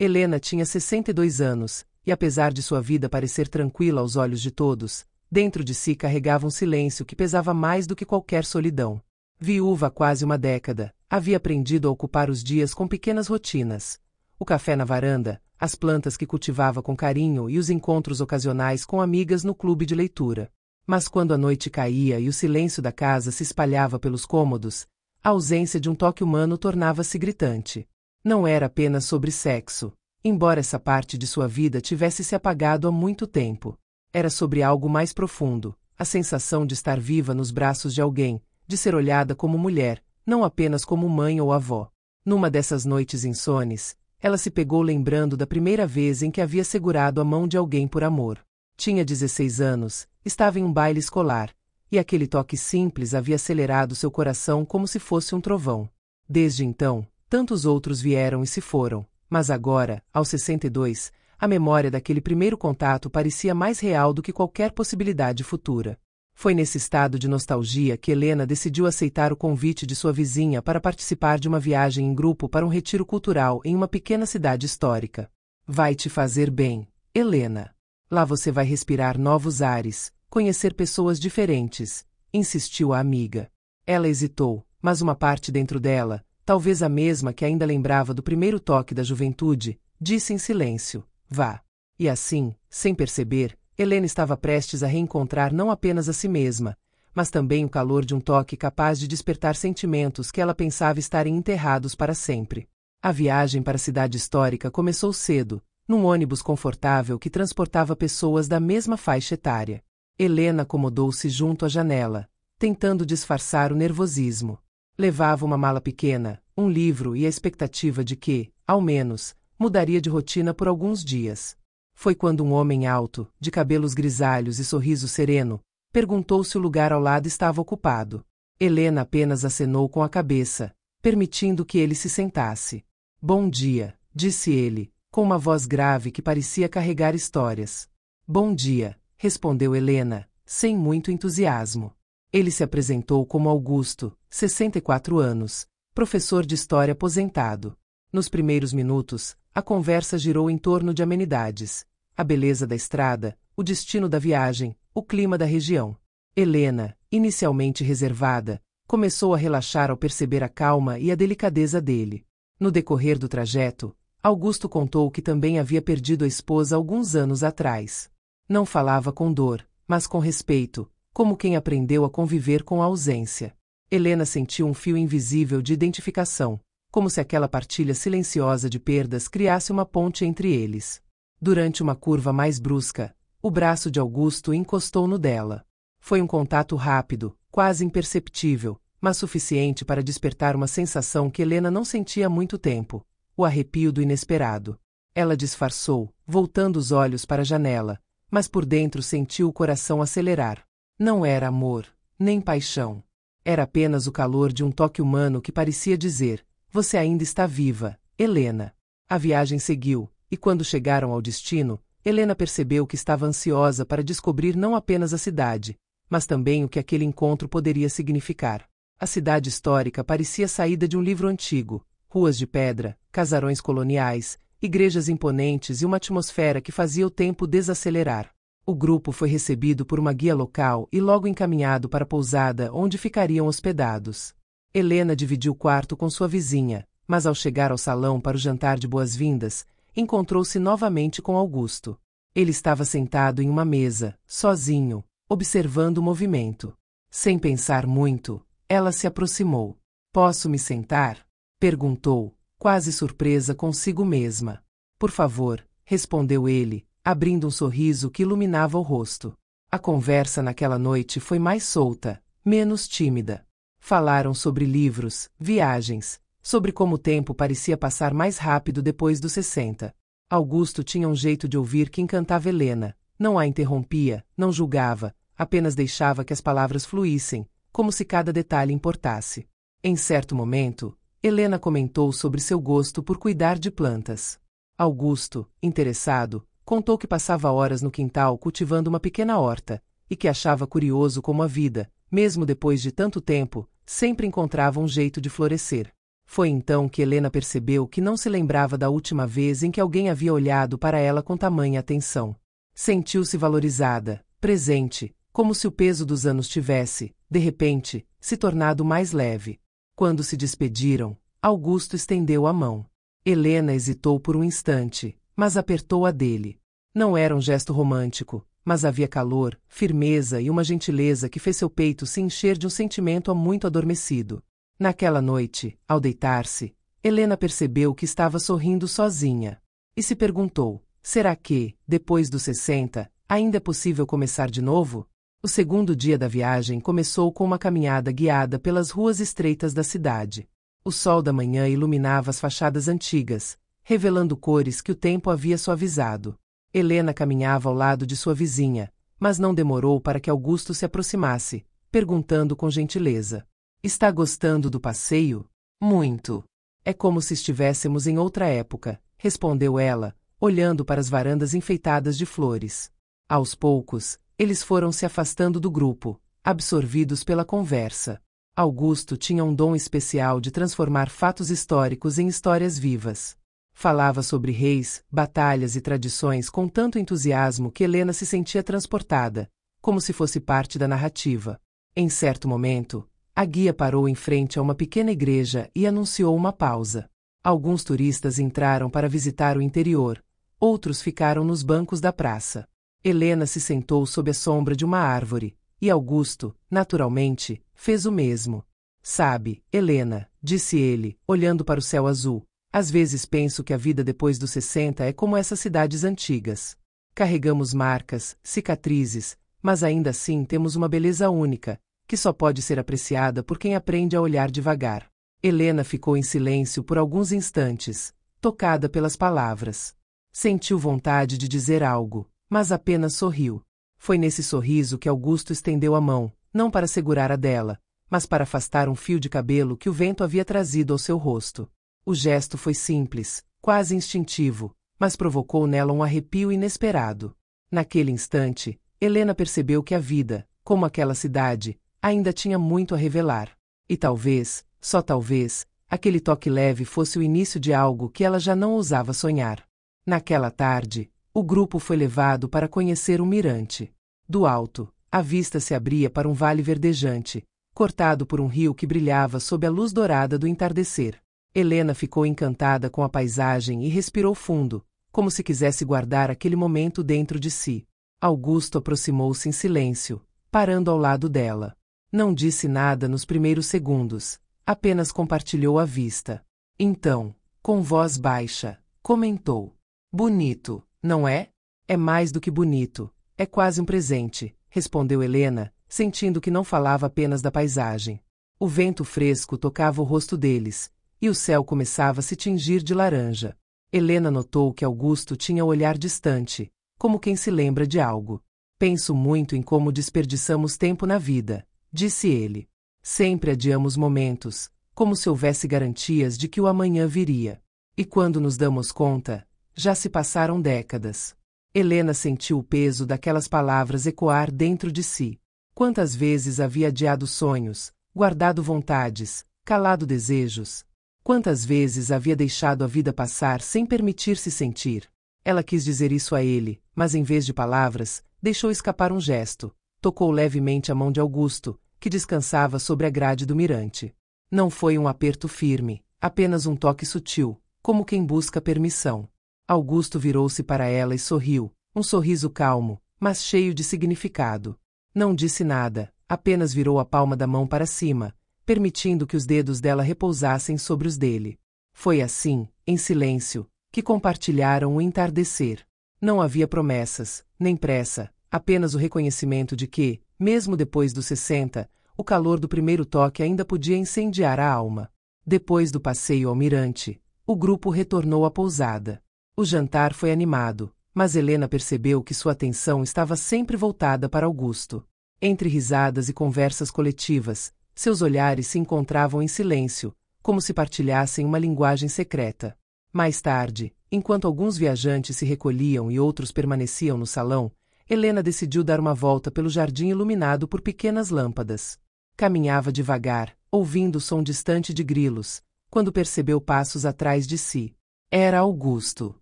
Helena tinha 62 anos, e apesar de sua vida parecer tranquila aos olhos de todos, dentro de si carregava um silêncio que pesava mais do que qualquer solidão. Viúva há quase uma década, havia aprendido a ocupar os dias com pequenas rotinas. O café na varanda, as plantas que cultivava com carinho e os encontros ocasionais com amigas no clube de leitura. Mas quando a noite caía e o silêncio da casa se espalhava pelos cômodos, a ausência de um toque humano tornava-se gritante. Não era apenas sobre sexo, embora essa parte de sua vida tivesse se apagado há muito tempo. Era sobre algo mais profundo, a sensação de estar viva nos braços de alguém, de ser olhada como mulher, não apenas como mãe ou avó. Numa dessas noites insones, ela se pegou lembrando da primeira vez em que havia segurado a mão de alguém por amor. Tinha 16 anos, estava em um baile escolar, e aquele toque simples havia acelerado seu coração como se fosse um trovão. Desde então, tantos outros vieram e se foram, mas agora, aos 62, a memória daquele primeiro contato parecia mais real do que qualquer possibilidade futura. Foi nesse estado de nostalgia que Helena decidiu aceitar o convite de sua vizinha para participar de uma viagem em grupo para um retiro cultural em uma pequena cidade histórica. Vai te fazer bem, Helena. Lá você vai respirar novos ares, conhecer pessoas diferentes, insistiu a amiga. Ela hesitou, mas uma parte dentro dela, talvez a mesma que ainda lembrava do primeiro toque da juventude, disse em silêncio, vá. E assim, sem perceber, Helena estava prestes a reencontrar não apenas a si mesma, mas também o calor de um toque capaz de despertar sentimentos que ela pensava estarem enterrados para sempre. A viagem para a cidade histórica começou cedo, num ônibus confortável que transportava pessoas da mesma faixa etária. Helena acomodou-se junto à janela, tentando disfarçar o nervosismo. Levava uma mala pequena, um livro e a expectativa de que, ao menos, mudaria de rotina por alguns dias. Foi quando um homem alto, de cabelos grisalhos e sorriso sereno, perguntou se o lugar ao lado estava ocupado. Helena apenas acenou com a cabeça, permitindo que ele se sentasse. Bom dia, disse ele, com uma voz grave que parecia carregar histórias. Bom dia, respondeu Helena, sem muito entusiasmo. Ele se apresentou como Augusto, 64 anos, professor de história aposentado. Nos primeiros minutos, a conversa girou em torno de amenidades, a beleza da estrada, o destino da viagem, o clima da região. Helena, inicialmente reservada, começou a relaxar ao perceber a calma e a delicadeza dele. No decorrer do trajeto, Augusto contou que também havia perdido a esposa alguns anos atrás. Não falava com dor, mas com respeito, como quem aprendeu a conviver com a ausência. Helena sentiu um fio invisível de identificação, como se aquela partilha silenciosa de perdas criasse uma ponte entre eles. Durante uma curva mais brusca, o braço de Augusto encostou no dela. Foi um contato rápido, quase imperceptível, mas suficiente para despertar uma sensação que Helena não sentia há muito tempo, o arrepio do inesperado. Ela disfarçou, voltando os olhos para a janela, mas por dentro sentiu o coração acelerar. Não era amor, nem paixão. Era apenas o calor de um toque humano que parecia dizer, você ainda está viva, Helena. A viagem seguiu, e quando chegaram ao destino, Helena percebeu que estava ansiosa para descobrir não apenas a cidade, mas também o que aquele encontro poderia significar. A cidade histórica parecia saída de um livro antigo, ruas de pedra, casarões coloniais, igrejas imponentes e uma atmosfera que fazia o tempo desacelerar. O grupo foi recebido por uma guia local e logo encaminhado para a pousada onde ficariam hospedados. Helena dividiu o quarto com sua vizinha, mas ao chegar ao salão para o jantar de boas-vindas, encontrou-se novamente com Augusto. Ele estava sentado em uma mesa, sozinho, observando o movimento. Sem pensar muito, ela se aproximou. Posso me sentar? Perguntou, quase surpresa consigo mesma. Por favor, respondeu ele, abrindo um sorriso que iluminava o rosto. A conversa naquela noite foi mais solta, menos tímida. Falaram sobre livros, viagens, sobre como o tempo parecia passar mais rápido depois dos 60. Augusto tinha um jeito de ouvir que encantava Helena, não a interrompia, não julgava, apenas deixava que as palavras fluíssem, como se cada detalhe importasse. Em certo momento, Helena comentou sobre seu gosto por cuidar de plantas. Augusto, interessado, contou que passava horas no quintal cultivando uma pequena horta, e que achava curioso como a vida, mesmo depois de tanto tempo, sempre encontrava um jeito de florescer. Foi então que Helena percebeu que não se lembrava da última vez em que alguém havia olhado para ela com tamanha atenção. Sentiu-se valorizada, presente, como se o peso dos anos tivesse, de repente, se tornado mais leve. Quando se despediram, Augusto estendeu a mão. Helena hesitou por um instante, mas apertou a dele. Não era um gesto romântico, mas havia calor, firmeza e uma gentileza que fez seu peito se encher de um sentimento há muito adormecido. Naquela noite, ao deitar-se, Helena percebeu que estava sorrindo sozinha. E se perguntou, será que, depois dos 60, ainda é possível começar de novo? O segundo dia da viagem começou com uma caminhada guiada pelas ruas estreitas da cidade. O sol da manhã iluminava as fachadas antigas, revelando cores que o tempo havia suavizado. Helena caminhava ao lado de sua vizinha, mas não demorou para que Augusto se aproximasse, perguntando com gentileza: está gostando do passeio? Muito. É como se estivéssemos em outra época, respondeu ela, olhando para as varandas enfeitadas de flores. Aos poucos, eles foram se afastando do grupo, absorvidos pela conversa. Augusto tinha um dom especial de transformar fatos históricos em histórias vivas. Falava sobre reis, batalhas e tradições com tanto entusiasmo que Helena se sentia transportada, como se fosse parte da narrativa. Em certo momento, a guia parou em frente a uma pequena igreja e anunciou uma pausa. Alguns turistas entraram para visitar o interior, outros ficaram nos bancos da praça. Helena se sentou sob a sombra de uma árvore, e Augusto, naturalmente, fez o mesmo. Sabe, Helena, disse ele, olhando para o céu azul, às vezes penso que a vida depois dos 60 é como essas cidades antigas. Carregamos marcas, cicatrizes, mas ainda assim temos uma beleza única, que só pode ser apreciada por quem aprende a olhar devagar. Helena ficou em silêncio por alguns instantes, tocada pelas palavras. Sentiu vontade de dizer algo, mas apenas sorriu. Foi nesse sorriso que Augusto estendeu a mão, não para segurar a dela, mas para afastar um fio de cabelo que o vento havia trazido ao seu rosto. O gesto foi simples, quase instintivo, mas provocou nela um arrepio inesperado. Naquele instante, Helena percebeu que a vida, como aquela cidade, ainda tinha muito a revelar. E talvez, só talvez, aquele toque leve fosse o início de algo que ela já não ousava sonhar. Naquela tarde, o grupo foi levado para conhecer um mirante. Do alto, a vista se abria para um vale verdejante, cortado por um rio que brilhava sob a luz dourada do entardecer. Helena ficou encantada com a paisagem e respirou fundo, como se quisesse guardar aquele momento dentro de si. Augusto aproximou-se em silêncio, parando ao lado dela. Não disse nada nos primeiros segundos, apenas compartilhou a vista. Então, com voz baixa, comentou: bonito, não é? É mais do que bonito, é quase um presente, respondeu Helena, sentindo que não falava apenas da paisagem. O vento fresco tocava o rosto deles, e o céu começava a se tingir de laranja. Helena notou que Augusto tinha o olhar distante, como quem se lembra de algo. Penso muito em como desperdiçamos tempo na vida, disse ele. Sempre adiamos momentos, como se houvesse garantias de que o amanhã viria. E quando nos damos conta, já se passaram décadas. Helena sentiu o peso daquelas palavras ecoar dentro de si. Quantas vezes havia adiado sonhos, guardado vontades, calado desejos? Quantas vezes havia deixado a vida passar sem permitir-se sentir? Ela quis dizer isso a ele, mas em vez de palavras, deixou escapar um gesto. Tocou levemente a mão de Augusto, que descansava sobre a grade do mirante. Não foi um aperto firme, apenas um toque sutil, como quem busca permissão. Augusto virou-se para ela e sorriu, um sorriso calmo, mas cheio de significado. Não disse nada, apenas virou a palma da mão para cima, permitindo que os dedos dela repousassem sobre os dele. Foi assim, em silêncio, que compartilharam o entardecer. Não havia promessas, nem pressa, apenas o reconhecimento de que, mesmo depois dos 60, o calor do primeiro toque ainda podia incendiar a alma. Depois do passeio ao mirante, o grupo retornou à pousada. O jantar foi animado, mas Helena percebeu que sua atenção estava sempre voltada para Augusto. Entre risadas e conversas coletivas, seus olhares se encontravam em silêncio, como se partilhassem uma linguagem secreta. Mais tarde, enquanto alguns viajantes se recolhiam e outros permaneciam no salão, Helena decidiu dar uma volta pelo jardim iluminado por pequenas lâmpadas. Caminhava devagar, ouvindo o som distante de grilos, quando percebeu passos atrás de si. Era Augusto.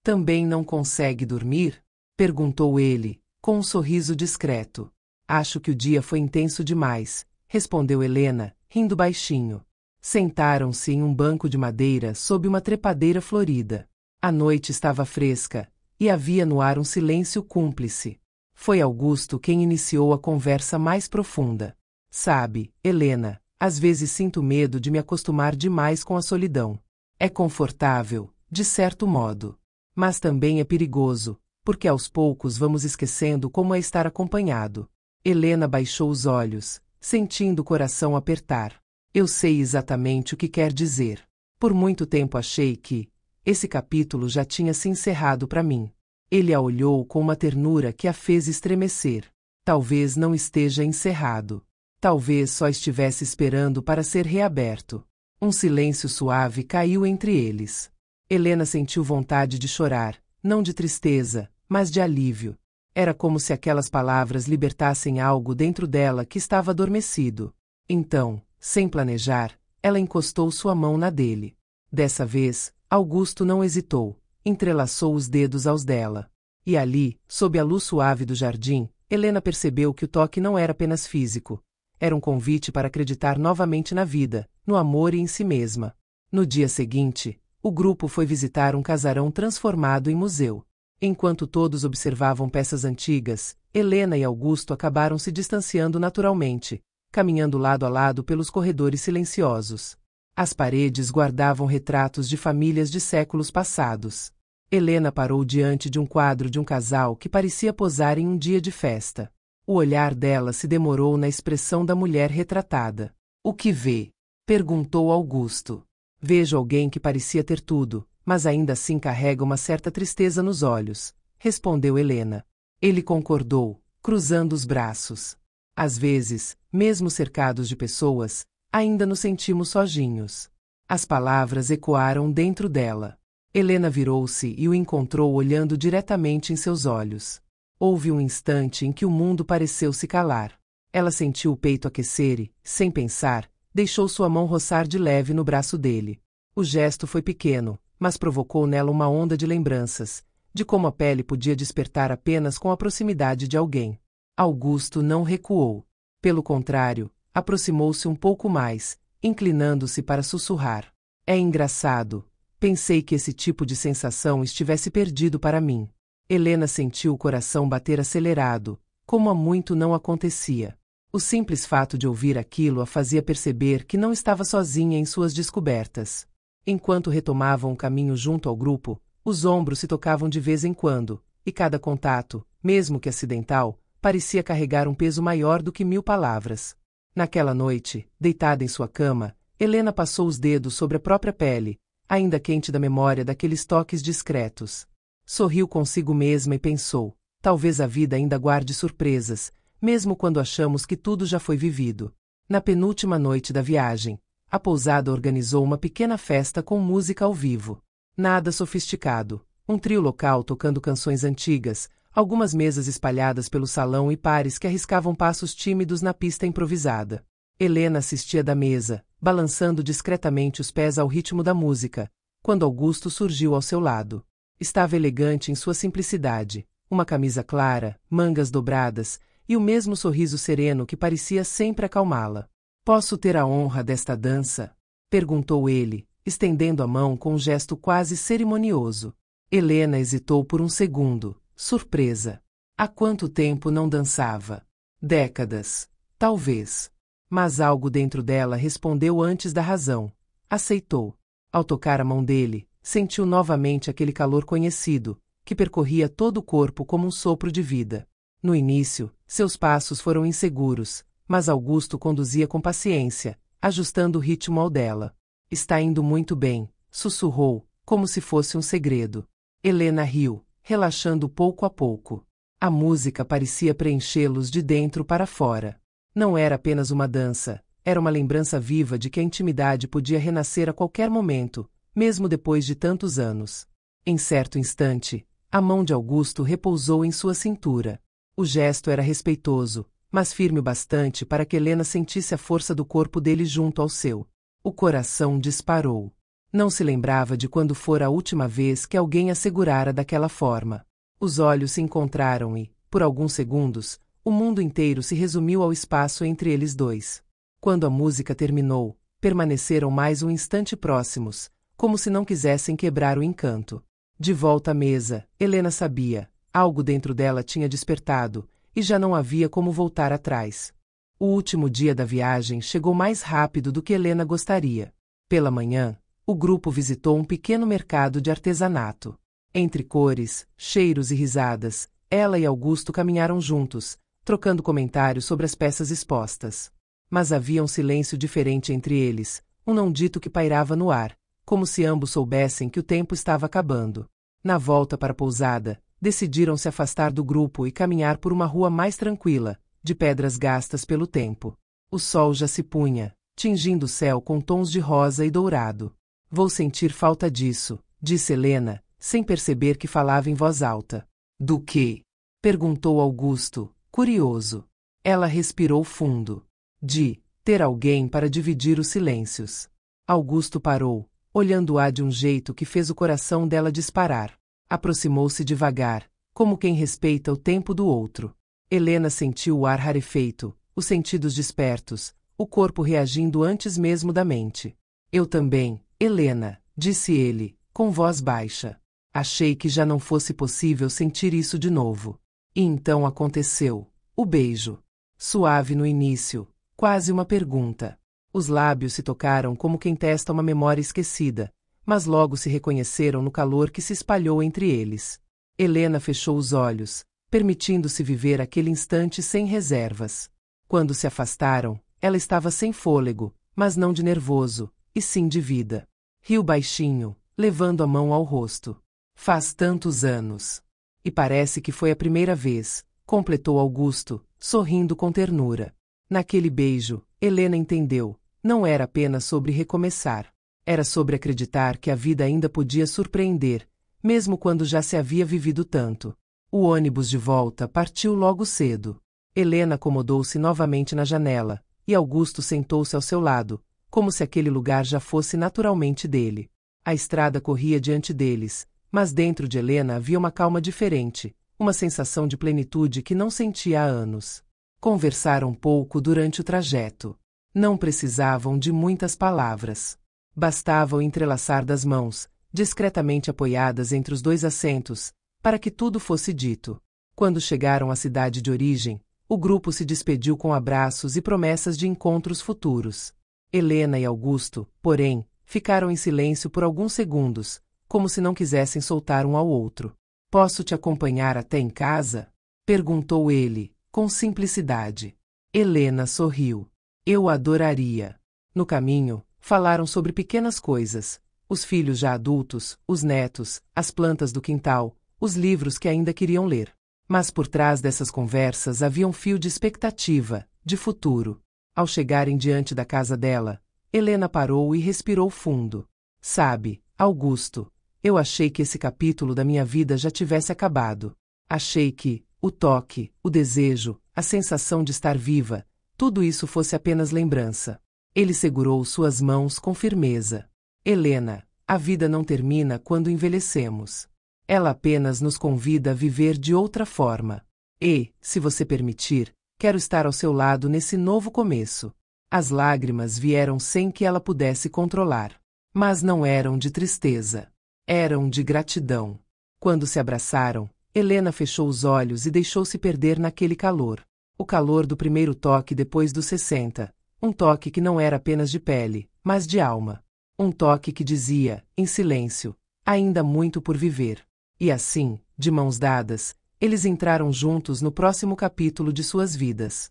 Também não consegue dormir? Perguntou ele, com um sorriso discreto. Acho que o dia foi intenso demais, respondeu Helena, rindo baixinho. Sentaram-se em um banco de madeira sob uma trepadeira florida. A noite estava fresca, e havia no ar um silêncio cúmplice. Foi Augusto quem iniciou a conversa mais profunda. Sabe, Helena, às vezes sinto medo de me acostumar demais com a solidão. É confortável, de certo modo. Mas também é perigoso, porque aos poucos vamos esquecendo como é estar acompanhado. Helena baixou os olhos, sentindo o coração apertar. Eu sei exatamente o que quer dizer. Por muito tempo achei que esse capítulo já tinha se encerrado para mim. Ele a olhou com uma ternura que a fez estremecer. Talvez não esteja encerrado. Talvez só estivesse esperando para ser reaberto. Um silêncio suave caiu entre eles. Helena sentiu vontade de chorar, não de tristeza, mas de alívio. Era como se aquelas palavras libertassem algo dentro dela que estava adormecido. Então, sem planejar, ela encostou sua mão na dele. Dessa vez, Augusto não hesitou, entrelaçou os dedos aos dela. E ali, sob a luz suave do jardim, Helena percebeu que o toque não era apenas físico. Era um convite para acreditar novamente na vida, no amor e em si mesma. No dia seguinte, o grupo foi visitar um casarão transformado em museu. Enquanto todos observavam peças antigas, Helena e Augusto acabaram se distanciando naturalmente, caminhando lado a lado pelos corredores silenciosos. As paredes guardavam retratos de famílias de séculos passados. Helena parou diante de um quadro de um casal que parecia posar em um dia de festa. O olhar dela se demorou na expressão da mulher retratada. O que vê? Perguntou Augusto. Vejo alguém que parecia ter tudo, mas ainda assim carrega uma certa tristeza nos olhos, respondeu Helena. Ele concordou, cruzando os braços. Às vezes, mesmo cercados de pessoas, ainda nos sentimos sozinhos. As palavras ecoaram dentro dela. Helena virou-se e o encontrou olhando diretamente em seus olhos. Houve um instante em que o mundo pareceu se calar. Ela sentiu o peito aquecer e, sem pensar, deixou sua mão roçar de leve no braço dele. O gesto foi pequeno, mas provocou nela uma onda de lembranças, de como a pele podia despertar apenas com a proximidade de alguém. Augusto não recuou. Pelo contrário, aproximou-se um pouco mais, inclinando-se para sussurrar. É engraçado. Pensei que esse tipo de sensação estivesse perdido para mim. Helena sentiu o coração bater acelerado, como há muito não acontecia. O simples fato de ouvir aquilo a fazia perceber que não estava sozinha em suas descobertas. Enquanto retomavam o caminho junto ao grupo, os ombros se tocavam de vez em quando, e cada contato, mesmo que acidental, parecia carregar um peso maior do que 1000 palavras. Naquela noite, deitada em sua cama, Helena passou os dedos sobre a própria pele, ainda quente da memória daqueles toques discretos. Sorriu consigo mesma e pensou, talvez a vida ainda guarde surpresas, mesmo quando achamos que tudo já foi vivido. Na penúltima noite da viagem, a pousada organizou uma pequena festa com música ao vivo. Nada sofisticado, um trio local tocando canções antigas, algumas mesas espalhadas pelo salão e pares que arriscavam passos tímidos na pista improvisada. Helena assistia da mesa, balançando discretamente os pés ao ritmo da música, quando Augusto surgiu ao seu lado. Estava elegante em sua simplicidade, uma camisa clara, mangas dobradas, e o mesmo sorriso sereno que parecia sempre acalmá-la. Posso ter a honra desta dança? Perguntou ele, estendendo a mão com um gesto quase cerimonioso. Helena hesitou por um segundo, surpresa. Há quanto tempo não dançava? Décadas, talvez. Mas algo dentro dela respondeu antes da razão. Aceitou. Ao tocar a mão dele, sentiu novamente aquele calor conhecido, que percorria todo o corpo como um sopro de vida. No início, seus passos foram inseguros, mas Augusto conduzia com paciência, ajustando o ritmo ao dela. Está indo muito bem, sussurrou, como se fosse um segredo. Helena riu, relaxando pouco a pouco. A música parecia preenchê-los de dentro para fora. Não era apenas uma dança, era uma lembrança viva de que a intimidade podia renascer a qualquer momento, mesmo depois de tantos anos. Em certo instante, a mão de Augusto repousou em sua cintura. O gesto era respeitoso, mas firme o bastante para que Helena sentisse a força do corpo dele junto ao seu. O coração disparou. Não se lembrava de quando fora a última vez que alguém a segurara daquela forma. Os olhos se encontraram e, por alguns segundos, o mundo inteiro se resumiu ao espaço entre eles dois. Quando a música terminou, permaneceram mais um instante próximos, como se não quisessem quebrar o encanto. De volta à mesa, Helena sabia, algo dentro dela tinha despertado, e já não havia como voltar atrás. O último dia da viagem chegou mais rápido do que Helena gostaria. Pela manhã, o grupo visitou um pequeno mercado de artesanato. Entre cores, cheiros e risadas, ela e Augusto caminharam juntos, trocando comentários sobre as peças expostas. Mas havia um silêncio diferente entre eles, um não dito que pairava no ar, como se ambos soubessem que o tempo estava acabando. Na volta para a pousada, decidiram se afastar do grupo e caminhar por uma rua mais tranquila, de pedras gastas pelo tempo. O sol já se punha, tingindo o céu com tons de rosa e dourado. Vou sentir falta disso, disse Helena, sem perceber que falava em voz alta. Do quê? Perguntou Augusto, curioso. Ela respirou fundo. De ter alguém para dividir os silêncios. Augusto parou, olhando-a de um jeito que fez o coração dela disparar. Aproximou-se devagar, como quem respeita o tempo do outro. Helena sentiu o ar rarefeito, os sentidos despertos, o corpo reagindo antes mesmo da mente. Eu também, Helena, disse ele, com voz baixa. Achei que já não fosse possível sentir isso de novo. E então aconteceu. O beijo. Suave no início, quase uma pergunta. Os lábios se tocaram como quem testa uma memória esquecida, mas logo se reconheceram no calor que se espalhou entre eles. Helena fechou os olhos, permitindo-se viver aquele instante sem reservas. Quando se afastaram, ela estava sem fôlego, mas não de nervoso, e sim de vida. Riu baixinho, levando a mão ao rosto. Faz tantos anos. E parece que foi a primeira vez, completou Augusto, sorrindo com ternura. Naquele beijo, Helena entendeu, não era apenas sobre recomeçar. Era sobre acreditar que a vida ainda podia surpreender, mesmo quando já se havia vivido tanto. O ônibus de volta partiu logo cedo. Helena acomodou-se novamente na janela, e Augusto sentou-se ao seu lado, como se aquele lugar já fosse naturalmente dele. A estrada corria diante deles, mas dentro de Helena havia uma calma diferente, uma sensação de plenitude que não sentia há anos. Conversaram pouco durante o trajeto. Não precisavam de muitas palavras. Bastava o entrelaçar das mãos, discretamente apoiadas entre os dois assentos, para que tudo fosse dito. Quando chegaram à cidade de origem, o grupo se despediu com abraços e promessas de encontros futuros. Helena e Augusto, porém, ficaram em silêncio por alguns segundos, como se não quisessem soltar um ao outro. Posso te acompanhar até em casa? Perguntou ele, com simplicidade. Helena sorriu. Eu adoraria. No caminho, falaram sobre pequenas coisas. Os filhos já adultos, os netos, as plantas do quintal, os livros que ainda queriam ler. Mas por trás dessas conversas havia um fio de expectativa, de futuro. Ao chegarem diante da casa dela, Helena parou e respirou fundo. Sabe, Augusto, eu achei que esse capítulo da minha vida já tivesse acabado. Achei que o toque, o desejo, a sensação de estar viva, tudo isso fosse apenas lembrança. Ele segurou suas mãos com firmeza. Helena, a vida não termina quando envelhecemos. Ela apenas nos convida a viver de outra forma. E, se você permitir, quero estar ao seu lado nesse novo começo. As lágrimas vieram sem que ela pudesse controlar. Mas não eram de tristeza. Eram de gratidão. Quando se abraçaram, Helena fechou os olhos e deixou-se perder naquele calor. O calor do primeiro toque depois dos 60. Um toque que não era apenas de pele, mas de alma. Um toque que dizia, em silêncio, ainda muito por viver. E assim, de mãos dadas, eles entraram juntos no próximo capítulo de suas vidas.